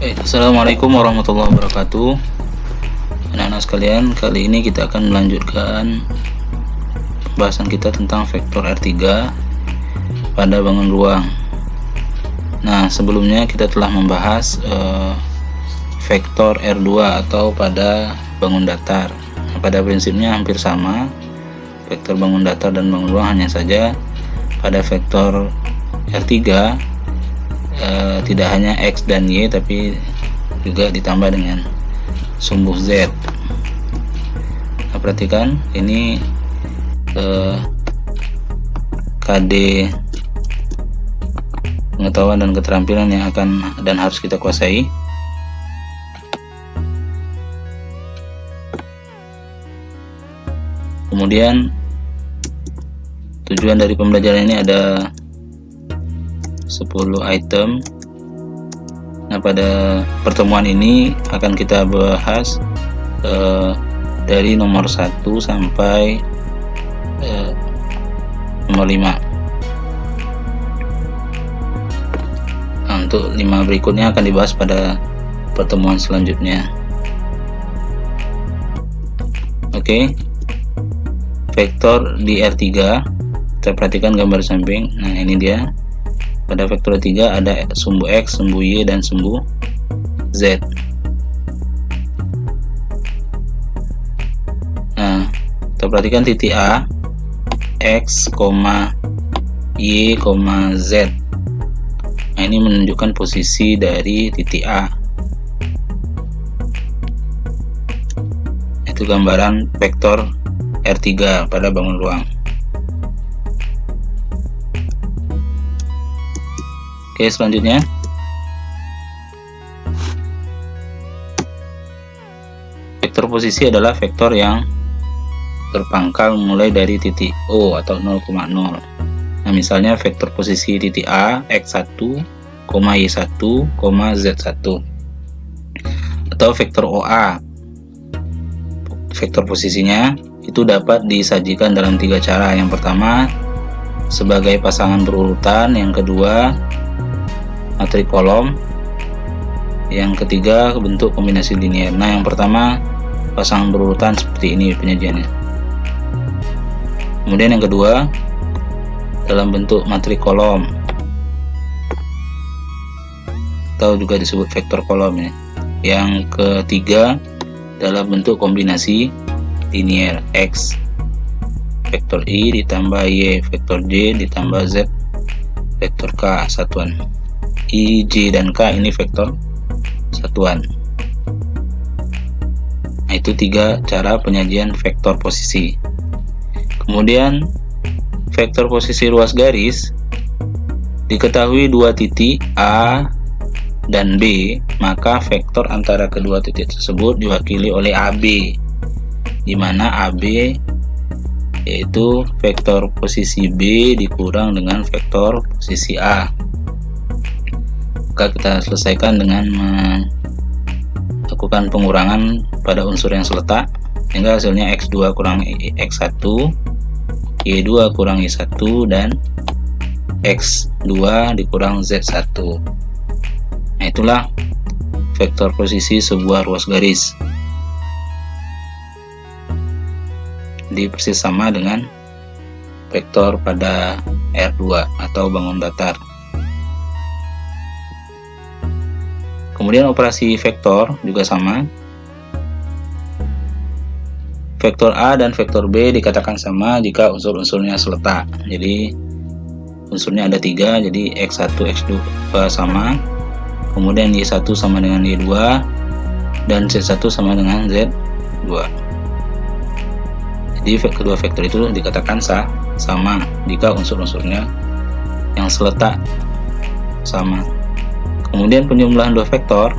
Assalamualaikum warahmatullahi wabarakatuh. Anak-anak sekalian, kali ini kita akan melanjutkan pembahasan kita tentang vektor R3 pada bangun ruang. Nah, sebelumnya kita telah membahas vektor R2 atau pada bangun datar. Nah, pada prinsipnya hampir sama. Vektor bangun datar dan bangun ruang, hanya saja pada vektor R3 tidak hanya X dan Y, tapi juga ditambah dengan sumbu Z. Nah, perhatikan ini KD pengetahuan dan keterampilan yang akan dan harus kita kuasai. Kemudian tujuan dari pembelajaran ini ada 10 item. Nah, pada pertemuan ini akan kita bahas dari nomor 1 sampai nomor 5. Nah, untuk 5 berikutnya akan dibahas pada pertemuan selanjutnya. Oke. Vektor di R3, kita perhatikan gambar samping. Nah, ini dia. Pada vektor 3 ada sumbu X, sumbu Y, dan sumbu Z. Nah, kita perhatikan titik A, X, Y, Z. Nah, ini menunjukkan posisi dari titik A. Itu gambaran vektor R3 pada bangun ruang. Oke, selanjutnya vektor posisi adalah vektor yang terpangkal mulai dari titik O atau 0,0. Nah, misalnya vektor posisi titik A X1, Y1, Z1, atau vektor OA. Vektor posisinya itu dapat disajikan dalam 3 cara. Yang pertama sebagai pasangan berurutan, yang kedua matrik kolom, yang ketiga bentuk kombinasi linear. Nah, yang pertama pasangan berurutan seperti ini penyajiannya. Kemudian yang kedua dalam bentuk matrik kolom, atau juga disebut vektor kolom ya. Yang ketiga dalam bentuk kombinasi linear, X vektor Y ditambah Y vektor J ditambah Z vektor K satuan. I, J, dan K ini vektor satuan. Nah, itu 3 cara penyajian vektor posisi. Kemudian vektor posisi ruas garis diketahui 2 titik A dan B, maka vektor antara kedua titik tersebut diwakili oleh AB, di mana AB yaitu vektor posisi B dikurang dengan vektor posisi A. Maka kita selesaikan dengan melakukan pengurangan pada unsur yang seletak, sehingga hasilnya X2 kurang X1, Y2 kurang Y1, dan X2 dikurang Z1. Nah, itulah vektor posisi sebuah ruas garis. Di persis sama dengan vektor pada R2 atau bangun datar. Kemudian operasi vektor juga sama. Vektor A dan vektor B dikatakan sama jika unsur-unsurnya seletak. Jadi unsurnya ada 3, jadi X1, X2 sama, kemudian Y1 sama dengan Y2, dan Z1 sama dengan Z2. Jadi kedua vektor itu dikatakan sama jika unsur-unsurnya yang seletak sama. Kemudian penjumlahan 2 vektor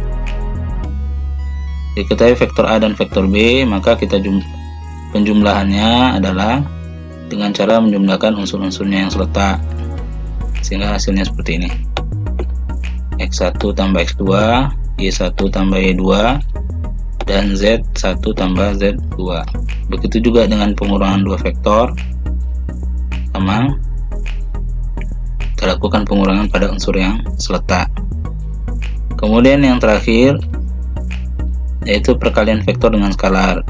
diketahui vektor A dan vektor B, maka kita penjumlahannya adalah dengan cara menjumlahkan unsur-unsurnya yang seletak, sehingga hasilnya seperti ini. X1 tambah X2, Y1 tambah Y2, dan Z1 tambah Z2. Begitu juga dengan pengurangan 2 vektor sama, kita lakukan pengurangan pada unsur yang seletak. Kemudian yang terakhir yaitu perkalian vektor dengan skalar.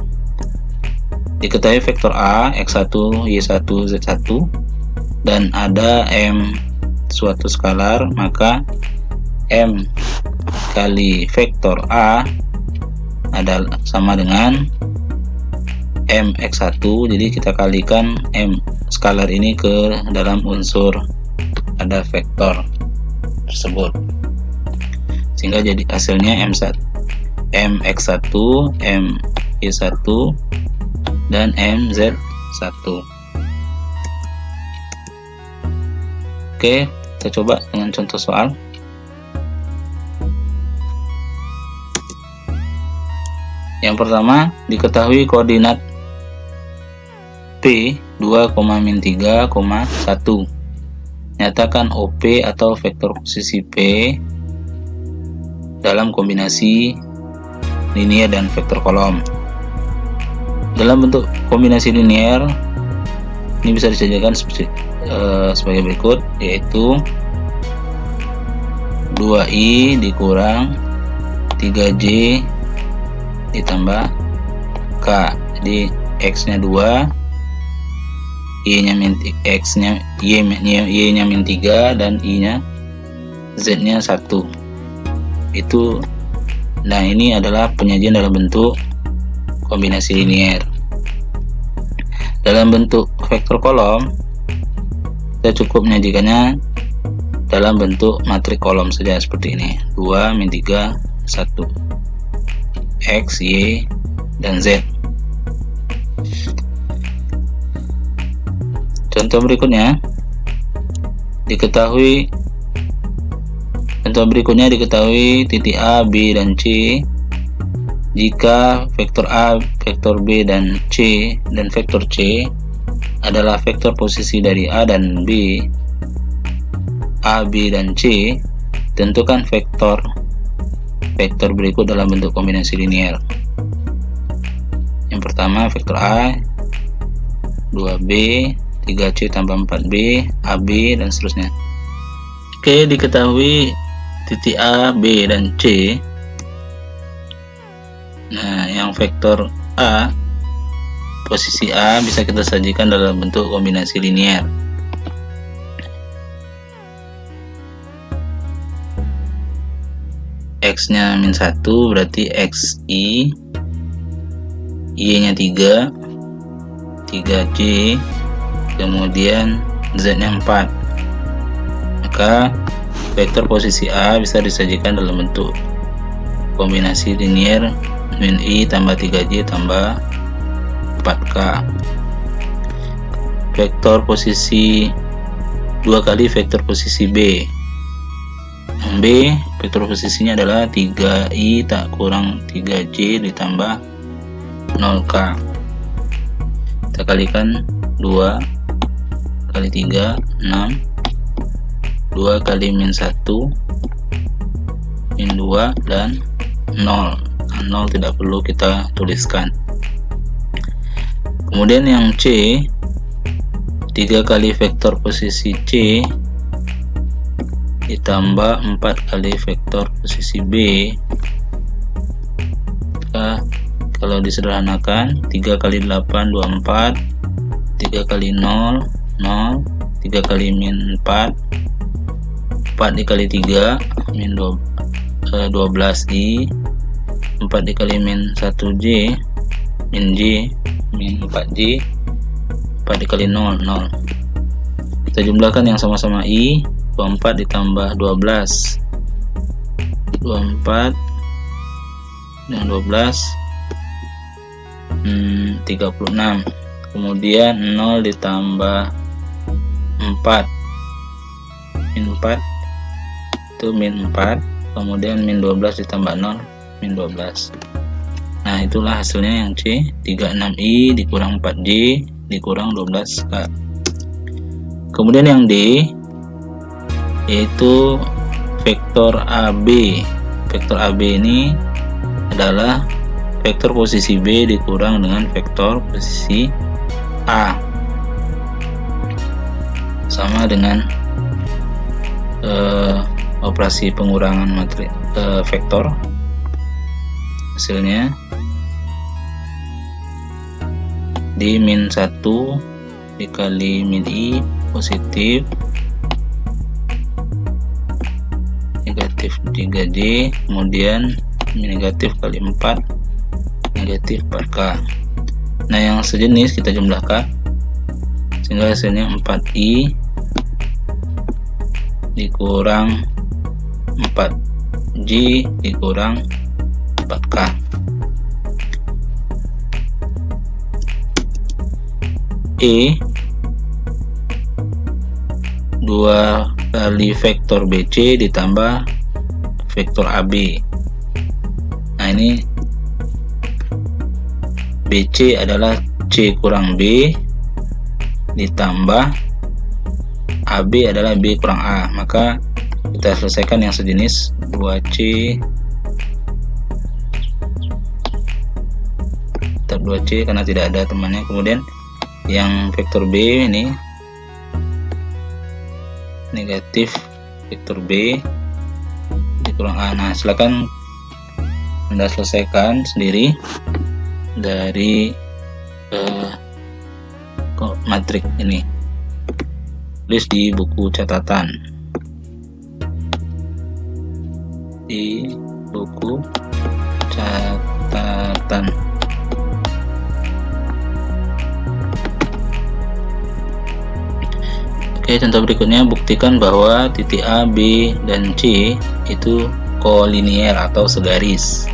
Diketahui vektor A, X1, Y1, Z1 dan ada M suatu skalar, maka M kali vektor A adalah sama dengan M X1. Jadi kita kalikan M skalar ini ke dalam unsur pada vektor tersebut, sehingga jadi hasilnya M1, M X1, M Y1 dan M Z1. Oke, kita coba dengan contoh soal. Yang pertama, diketahui koordinat P 2,-3,1. Nyatakan OP atau vektor posisi P dalam kombinasi linier dan vektor kolom. Dalam bentuk kombinasi linier, ini bisa disajikan sebagai berikut, yaitu 2i dikurang 3j ditambah k. Jadi x nya 2, y nya min x nya y nya min 3 dan i nya z nya 1. Itu, nah ini adalah penyajian dalam bentuk kombinasi linier. Dalam bentuk vektor kolom, kita cukup menyajikannya dalam bentuk matrik kolom saja seperti ini, 2, min 3, 1, X, Y, dan Z. Contoh berikutnya diketahui titik A, B, dan C jika vektor A, vektor B, dan C dan vektor C adalah vektor posisi dari A dan B. A, B, dan C, tentukan vektor berikut dalam bentuk kombinasi linier. Yang pertama, vektor A 2B 3C tambah 4B, AB, dan seterusnya. Oke, diketahui titik A, B, dan C. Nah, yang vektor A, posisi A bisa kita sajikan dalam bentuk kombinasi linier. X nya min 1 berarti XI, Y nya 3, 3J, kemudian Z nya 4. Maka vektor posisi A bisa disajikan dalam bentuk kombinasi linier min I tambah 3J tambah 4K. Vektor posisi 2 kali vektor posisi B. B, vektor posisinya adalah 3I tak kurang 3J ditambah 0K. Kita kalikan 2 kali 3, 6, 2 kali min 1, min 2, dan 0. 0 tidak perlu kita tuliskan. Kemudian yang C, 3 kali vektor posisi C ditambah 4 kali vektor posisi B. Kalau disederhanakan, 3 kali 8 24, 3 kali 0 0, 3 kali min 4, 4 dikali 3 min 12i, 4 dikali min 1j min j min 4j, 4 dikali 0 0. Kita jumlahkan yang sama-sama i, 24 ditambah 12, 24 dengan 12 36. Kemudian 0 ditambah 4 min 4 itu min 4, kemudian min 12 ditambah 0 min 12. Nah, itulah hasilnya yang C, 36i dikurang 4J dikurang 12K. Kemudian yang D yaitu vektor AB. Vektor AB ini adalah vektor posisi B dikurang dengan vektor posisi A, sama dengan operasi pengurangan vektor. Hasilnya di min 1 dikali min i positif negatif 3J, kemudian negatif kali 4 negatif 4K. Nah, yang sejenis kita jumlahkan sehingga hasilnya 4i dikurang 4J dikurang 4K. E 2 kali vektor BC ditambah vektor AB. Nah, ini BC adalah C kurang B ditambah AB adalah B kurang A, maka kita selesaikan yang sejenis 2C tetap 2C karena tidak ada temannya. Kemudian yang vektor B ini negatif vektor B dikurang A. Nah, silakan Anda selesaikan sendiri dari matrik ini, tulis di buku catatan, di buku catatan. Oke, contoh berikutnya, buktikan bahwa titik A, B, dan C itu kolinier atau segaris.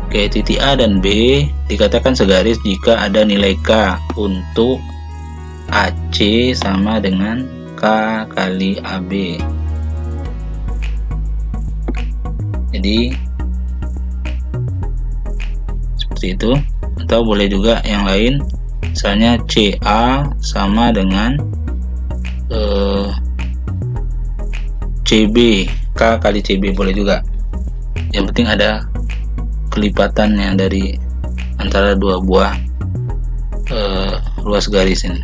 Oke, titik A dan B dikatakan segaris jika ada nilai K untuk AC sama dengan K kali AB. Jadi seperti itu, atau boleh juga yang lain, misalnya CA sama dengan CB, K kali CB boleh juga. Yang penting ada kelipatannya dari antara dua buah ruas garis ini.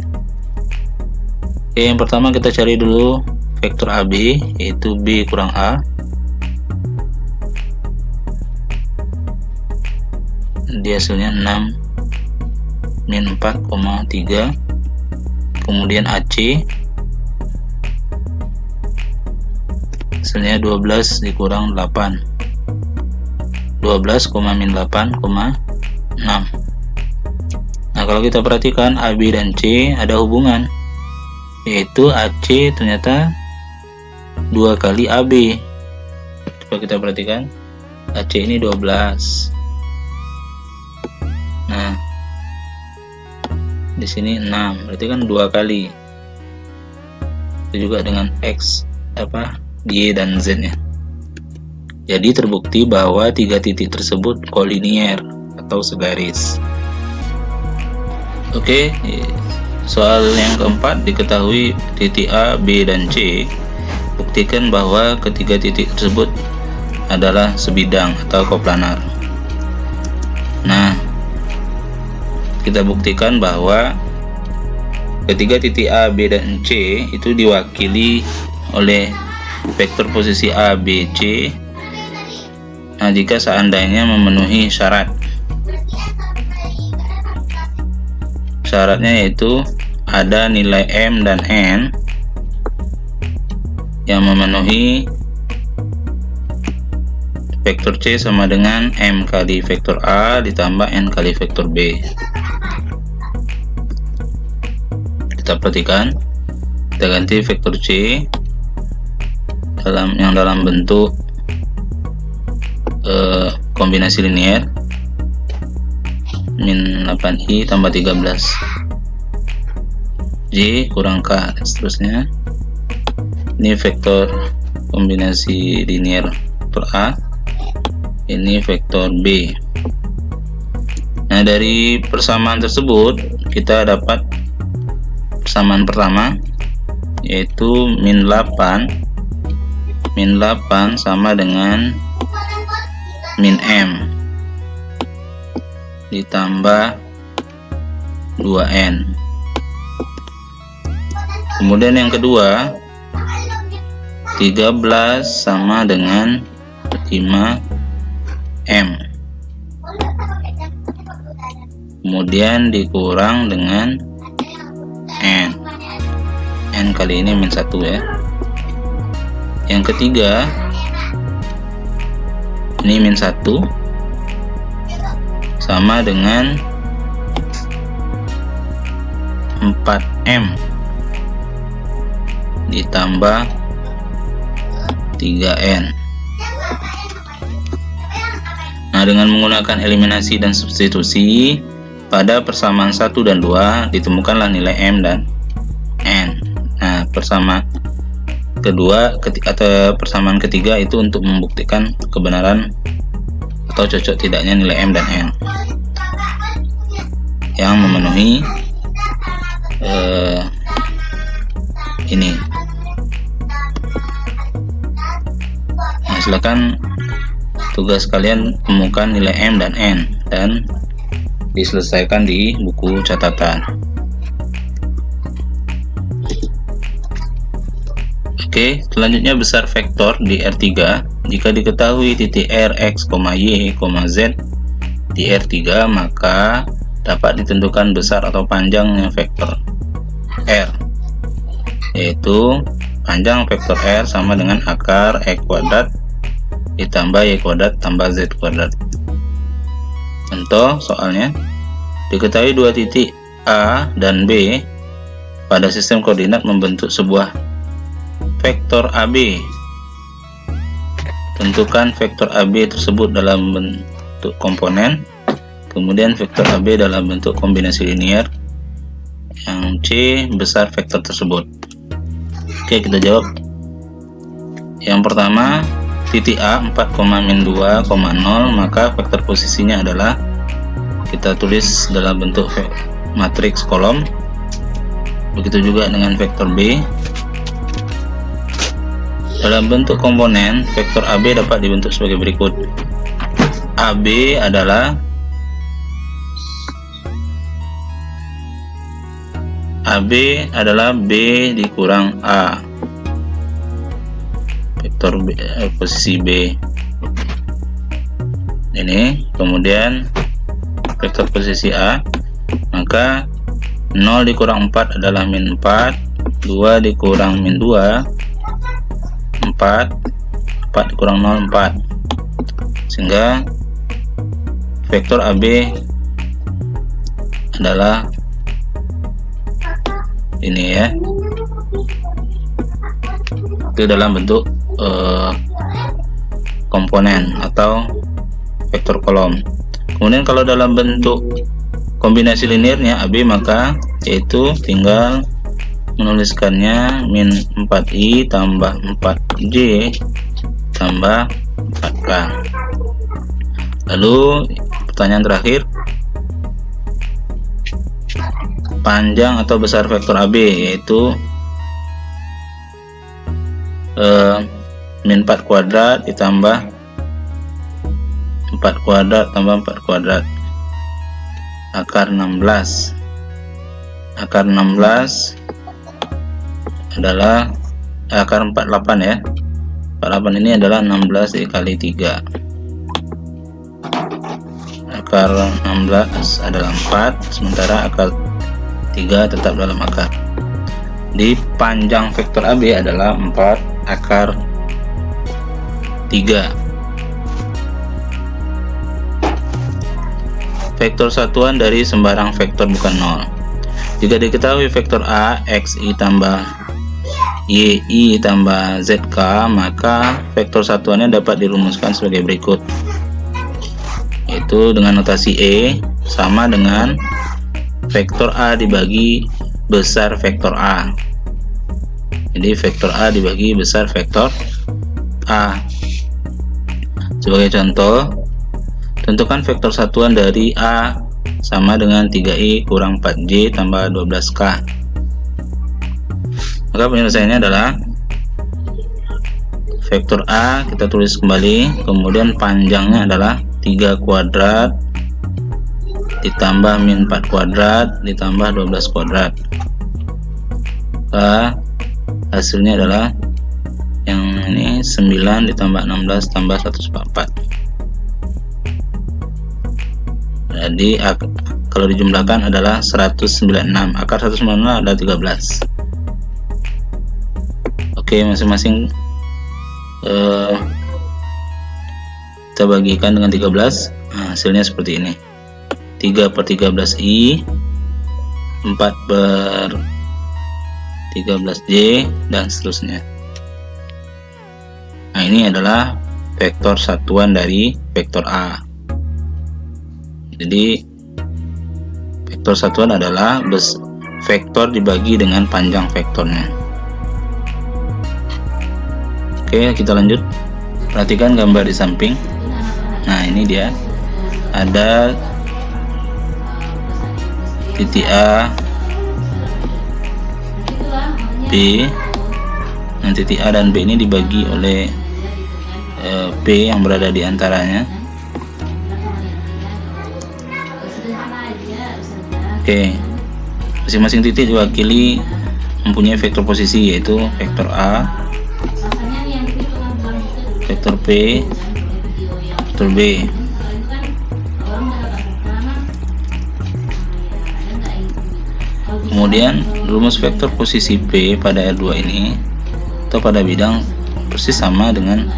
Oke, yang pertama kita cari dulu vektor AB, yaitu B kurang A. Dia hasilnya 6 min 4,3. Kemudian AC hasilnya 12 dikurang 8, 12, min 8,6. Nah, kalau kita perhatikan AB dan C ada hubungan, yaitu AC ternyata 2 kali AB. Coba kita perhatikan, AC ini 12. Nah, di sini 6, berarti kan 2 kali. Itu juga dengan X, Y dan Z nya. Jadi terbukti bahwa 3 titik tersebut kolinier atau segaris. Oke, soal yang keempat, diketahui titik A, B, dan C. Buktikan bahwa ketiga titik tersebut adalah sebidang atau koplanar. Nah, kita buktikan bahwa ketiga titik A, B, dan C itu diwakili oleh vektor posisi A, B, C. Nah, jika seandainya memenuhi syarat. Syaratnya yaitu ada nilai M dan N yang memenuhi vektor C sama dengan M kali vektor A ditambah N kali vektor B. Kita perhatikan, kita ganti vektor C dalam bentuk kombinasi linier min 8i tambah 13 J kurang K dan seterusnya. Ini vektor kombinasi linier vektor A, ini vektor B. Nah, dari persamaan tersebut kita dapat persamaan pertama, yaitu min 8 sama dengan min M ditambah 2N. Kemudian yang kedua, 13 sama dengan 5M, kemudian dikurang dengan N kali ini min 1 ya. Yang ketiga ini min 1 sama dengan 4M ditambah 3N. Nah, dengan menggunakan eliminasi dan substitusi pada persamaan 1 dan 2 ditemukanlah nilai M dan N. Nah, persamaan ketiga itu untuk membuktikan kebenaran atau cocok tidaknya nilai M dan N yang memenuhi ini. Nah, silakan tugas kalian temukan nilai M dan N dan diselesaikan di buku catatan. Oke, selanjutnya besar vektor di R3. Jika diketahui titik R, X, Y, Z di R3, maka dapat ditentukan besar atau panjangnya vektor R, yaitu panjang vektor R sama dengan akar E kuadrat ditambah Y kuadrat tambah Z kuadrat. Contoh soalnya, diketahui dua titik A dan B pada sistem koordinat membentuk sebuah vektor AB. Tentukan vektor AB tersebut dalam bentuk komponen, kemudian vektor AB dalam bentuk kombinasi linear, yang C besar vektor tersebut. Oke, kita jawab. Yang pertama, titik A 4,-2,0, maka vektor posisinya adalah, kita tulis dalam bentuk matriks kolom. Begitu juga dengan vektor B. Dalam bentuk komponen, vektor AB dapat dibentuk sebagai berikut. AB adalah B dikurang A, vektor B, posisi B ini. Kemudian vektor posisi A, maka 0 dikurang 4 adalah min 4, 2 dikurang min 2 4, 4 dikurang 0 4, sehingga vektor AB adalah ini ya, itu dalam bentuk komponen atau vektor kolom. Kemudian kalau dalam bentuk kombinasi linearnya AB, maka yaitu tinggal menuliskannya min 4i tambah 4j tambah 4k. Lalu pertanyaan terakhir, panjang atau besar vektor AB, yaitu min 4 kuadrat ditambah 4 kuadrat tambah 4 kuadrat akar 16. Akar 16 adalah akar 48 ya. 48 ini adalah 16 dikali 3. Akar 16 adalah 4, sementara akar 3 tetap dalam akar. Di panjang vektor AB adalah 4 akar 3. Vektor satuan dari sembarang vektor bukan 0. Jika diketahui vektor A, XI tambah YI tambah ZK, maka vektor satuannya dapat dirumuskan sebagai berikut, yaitu dengan notasi E sama dengan vektor A dibagi besar vektor A. Jadi vektor A dibagi besar vektor A. Sebagai contoh, tentukan vektor satuan dari A sama dengan 3i kurang 4j tambah 12k. Maka penyelesaiannya adalah vektor A kita tulis kembali, kemudian panjangnya adalah 3 kuadrat ditambah min 4 kuadrat ditambah 12 kuadrat. Maka hasilnya adalah Yang ini 9 ditambah 16 tambah 144. Jadi kalau dijumlahkan adalah 196. Akar 196 adalah 13. Oke, masing-masing kita bagikan dengan 13. Nah, hasilnya seperti ini. 3/13i, 4/13j, dan seterusnya. Nah, ini adalah vektor satuan dari vektor A. Jadi vektor satuan adalah vektor dibagi dengan panjang vektornya. Oke, kita lanjut. Perhatikan gambar di samping. Nah, ini dia. Ada titik A, B. Nah, titik A dan B ini dibagi oleh P yang berada di antaranya. Oke, masing-masing titik diwakili mempunyai vektor posisi, yaitu vektor A, vektor P, vektor B. Kemudian rumus vektor posisi P pada R2 ini atau pada bidang persis sama dengan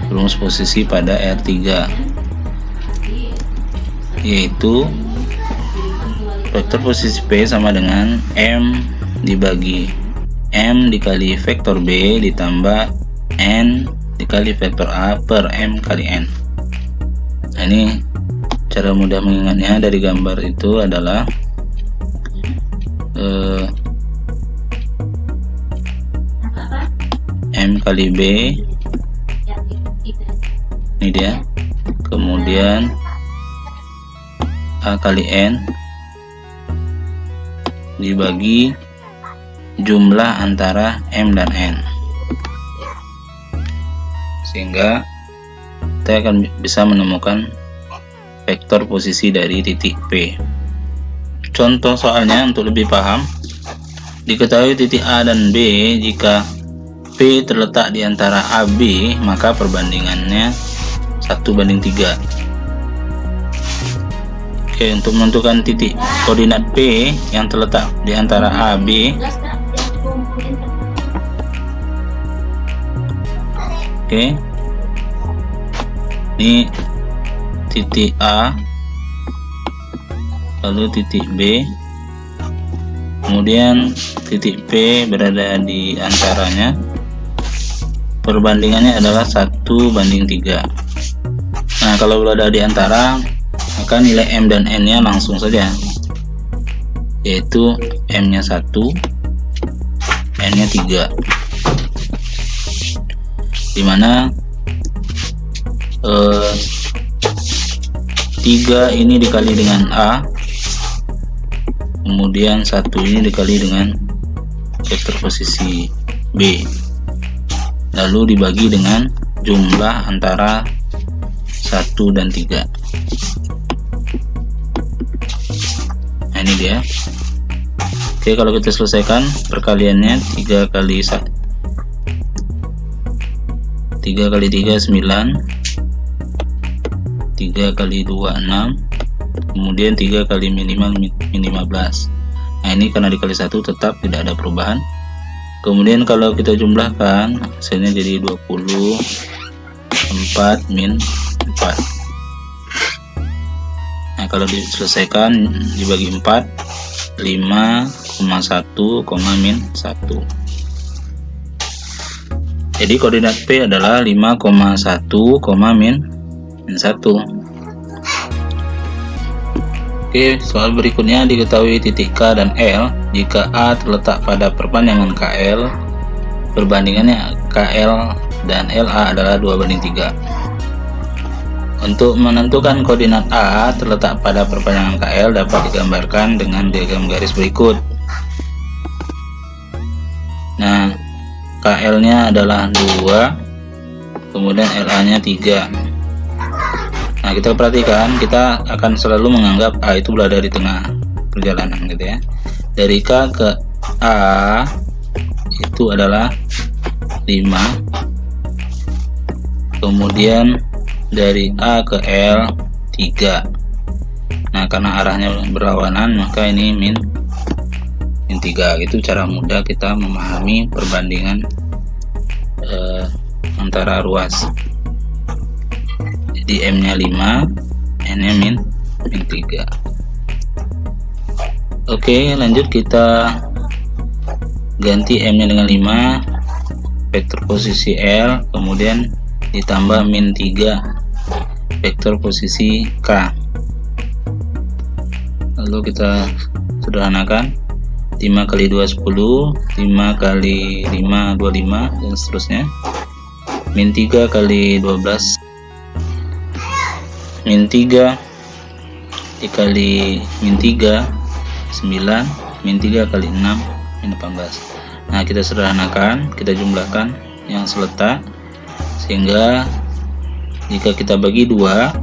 rumus posisi pada R3, yaitu vektor posisi P sama dengan M dibagi M dikali vektor B ditambah N dikali vektor A per M kali N. Nah, ini cara mudah mengingatnya dari gambar itu adalah M kali B, ini dia, kemudian A kali N dibagi jumlah antara M dan N, sehingga kita akan bisa menemukan vektor posisi dari titik P. Contoh soalnya untuk lebih paham, diketahui titik A dan B jika P terletak di antara AB, maka perbandingannya 1:3. Oke, untuk menentukan titik koordinat P yang terletak di antara AB, oke, ini titik A, lalu titik B, kemudian titik P berada di antaranya. Perbandingannya adalah 1:3. Nah, kalau berada di antara, maka nilai M dan N nya langsung saja, yaitu M nya 1, N nya 3, dimana 3 ini dikali dengan A, kemudian 1 ini dikali dengan vektor posisi B, lalu dibagi dengan jumlah antara 1 dan 3. Nah, ini dia. Oke, kalau kita selesaikan perkaliannya, 3 kali 3 kali 3 9, 3 kali 2 6, kemudian 3 kali minimal 15. Nah, ini karena dikali 1 tetap tidak ada perubahan. Kemudian kalau kita jumlahkan, hasilnya jadi 24 min 4. Nah, kalau diselesaikan dibagi 4, 5,1, min 1. Jadi koordinat P adalah 5,1, min 1. Oke, soal berikutnya diketahui titik K dan L. Jika A terletak pada perpanjangan KL, perbandingannya KL dan LA adalah 2:3. Untuk menentukan koordinat A terletak pada perpanjangan KL dapat digambarkan dengan diagram garis berikut. Nah, KL nya adalah 2, kemudian LA nya 3. Nah, kita perhatikan, kita akan selalu menganggap A itu berada di tengah perjalanan gitu ya. Dari K ke A itu adalah 5, kemudian dari A ke L 3. Nah, karena arahnya berlawanan maka ini min 3. Itu cara mudah kita memahami perbandingan antara ruas. Jadi M nya 5, N nya min 3. Oke, lanjut kita ganti M nya dengan 5, vektor posisi L, kemudian ditambah min 3, vektor posisi K. Lalu kita sederhanakan, 5 kali 2 10, 5 kali 5 25, dan seterusnya. Min 3 kali 12, min 3 dikali min 3 9, min 3 kali 6 min 18. Nah, kita sederhanakan, kita jumlahkan yang seletak, sehingga jika kita bagi 2,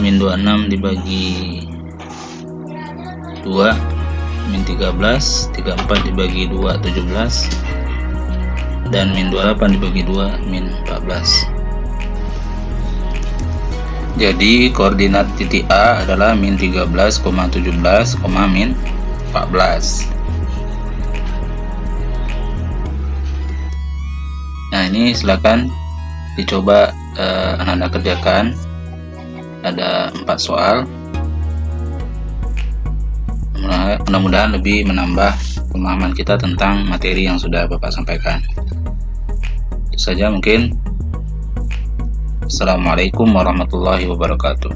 min 26 dibagi 2 min 13, 34 dibagi 2 17, dan min 28 dibagi 2 min 14. Jadi koordinat titik A adalah min 13,17, min 14. Nah, ini silakan dicoba Anda kerjakan. Ada 4 soal. Mudah-mudahan lebih menambah pemahaman kita tentang materi yang sudah Bapak sampaikan. Itu saja mungkin. Assalamualaikum warahmatullahi wabarakatuh.